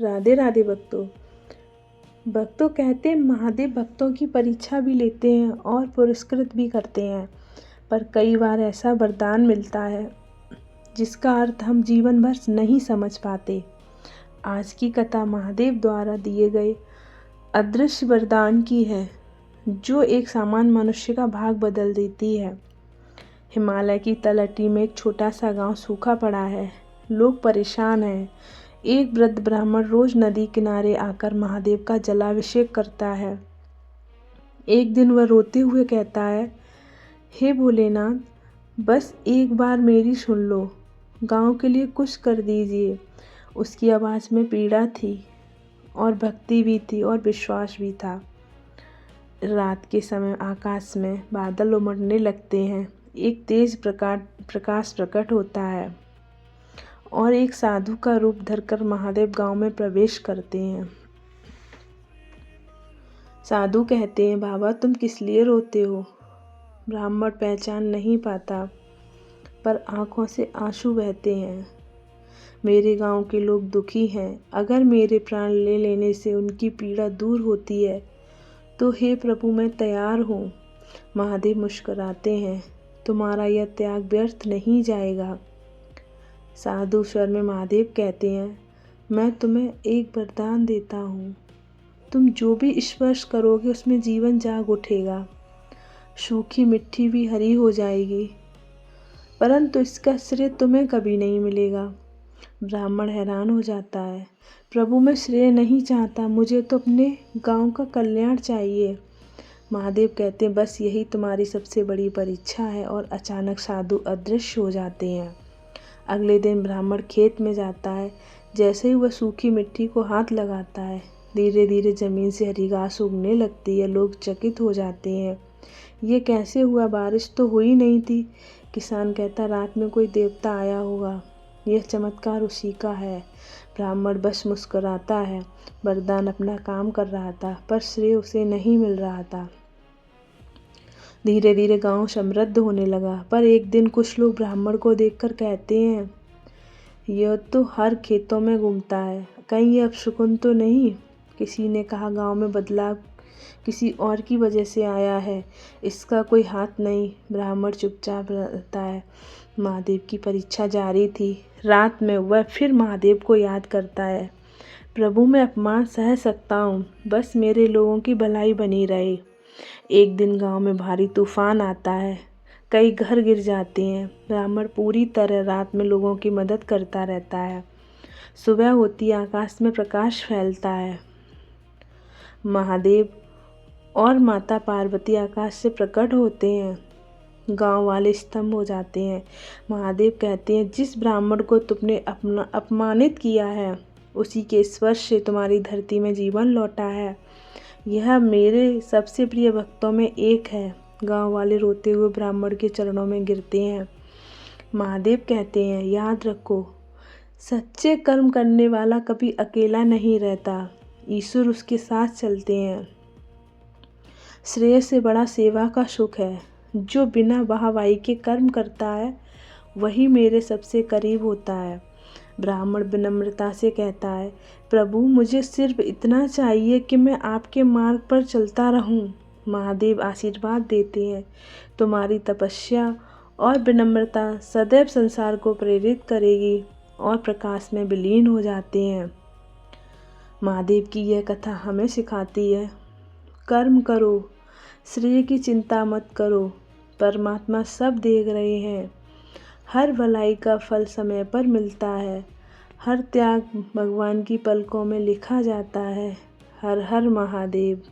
राधे राधे भक्तों। भक्तों कहते हैं महादेव भक्तों की परीक्षा भी लेते हैं और पुरस्कृत भी करते हैं, पर कई बार ऐसा वरदान मिलता है जिसका अर्थ हम जीवन भर नहीं समझ पाते। आज की कथा महादेव द्वारा दिए गए अदृश्य वरदान की है, जो एक सामान्य मनुष्य का भाग बदल देती है। हिमालय की तलहटी में एक छोटा सा गांव सूखा पड़ा है। लोग परेशान हैं। एक वृद्ध ब्राह्मण रोज नदी किनारे आकर महादेव का जलाभिषेक करता है। एक दिन वह रोते हुए कहता है, हे भोलेनाथ, बस एक बार मेरी सुन लो, गांव के लिए कुछ कर दीजिए। उसकी आवाज़ में पीड़ा थी और भक्ति भी थी और विश्वास भी था। रात के समय आकाश में बादल उमड़ने लगते हैं। एक तेज प्रकाश प्रकट होता है और एक साधु का रूप धरकर महादेव गांव में प्रवेश करते हैं। साधु कहते हैं, बाबा तुम किस लिए रोते हो? ब्राह्मण पहचान नहीं पाता, पर आंखों से आंसू बहते हैं। मेरे गांव के लोग दुखी हैं। अगर मेरे प्राण ले लेने से उनकी पीड़ा दूर होती है तो हे प्रभु, मैं तैयार हूँ। महादेव मुस्कुराते हैं, तुम्हारा यह त्याग व्यर्थ नहीं जाएगा। साधु स्वर में महादेव कहते हैं, मैं तुम्हें एक वरदान देता हूँ। तुम जो भी स्पर्श करोगे उसमें जीवन जाग उठेगा। सूखी मिट्टी भी हरी हो जाएगी, परंतु इसका श्रेय तुम्हें कभी नहीं मिलेगा। ब्राह्मण हैरान हो जाता है, प्रभु मैं श्रेय नहीं चाहता, मुझे तो अपने गांव का कल्याण चाहिए। महादेव कहते हैं, बस यही तुम्हारी सबसे बड़ी परीक्षा है। और अचानक साधु अदृश्य हो जाते हैं। अगले दिन ब्राह्मण खेत में जाता है। जैसे ही वह सूखी मिट्टी को हाथ लगाता है, धीरे धीरे जमीन से हरी घास उगने लगती है। लोग चकित हो जाते हैं, ये कैसे हुआ? बारिश तो हुई नहीं थी। किसान कहता, रात में कोई देवता आया होगा, यह चमत्कार उसी का है। ब्राह्मण बस मुस्कुराता है। वरदान अपना काम कर रहा था, पर श्रेय उसे नहीं मिल रहा था। धीरे धीरे गांव समृद्ध होने लगा। पर एक दिन कुछ लोग ब्राह्मण को देखकर कहते हैं, यह तो हर खेतों में घूमता है, कहीं यह अपशकुन तो नहीं? किसी ने कहा, गांव में बदलाव किसी और की वजह से आया है, इसका कोई हाथ नहीं। ब्राह्मण चुपचाप रहता है। महादेव की परीक्षा जारी थी। रात में वह फिर महादेव को याद करता है, प्रभु मैं अपमान सह सकता हूँ, बस मेरे लोगों की भलाई बनी रहे। एक दिन गांव में भारी तूफान आता है। कई घर गिर जाते हैं। ब्राह्मण पूरी तरह रात में लोगों की मदद करता रहता है। सुबह होती, आकाश में प्रकाश फैलता है। महादेव और माता पार्वती आकाश से प्रकट होते हैं। गांव वाले स्तंभ हो जाते हैं। महादेव कहते हैं, जिस ब्राह्मण को तुमने अपमानित किया है, उसी के स्पर्श से तुम्हारी धरती में जीवन लौटा है। यह मेरे सबसे प्रिय भक्तों में एक है। गांव वाले रोते हुए ब्राह्मण के चरणों में गिरते हैं। महादेव कहते हैं, याद रखो, सच्चे कर्म करने वाला कभी अकेला नहीं रहता, ईश्वर उसके साथ चलते हैं। श्रेय से बड़ा सेवा का सुख है। जो बिना वाहवाही के कर्म करता है, वही मेरे सबसे करीब होता है। ब्राह्मण विनम्रता से कहता है, प्रभु मुझे सिर्फ इतना चाहिए कि मैं आपके मार्ग पर चलता रहूं। महादेव आशीर्वाद देते हैं, तुम्हारी तपस्या और विनम्रता सदैव संसार को प्रेरित करेगी, और प्रकाश में विलीन हो जाते हैं। महादेव की यह कथा हमें सिखाती है, कर्म करो, श्रेय की चिंता मत करो, परमात्मा सब देख रहे हैं। हर भलाई का फल समय पर मिलता है। हर त्याग भगवान की पलकों में लिखा जाता है। हर हर महादेव।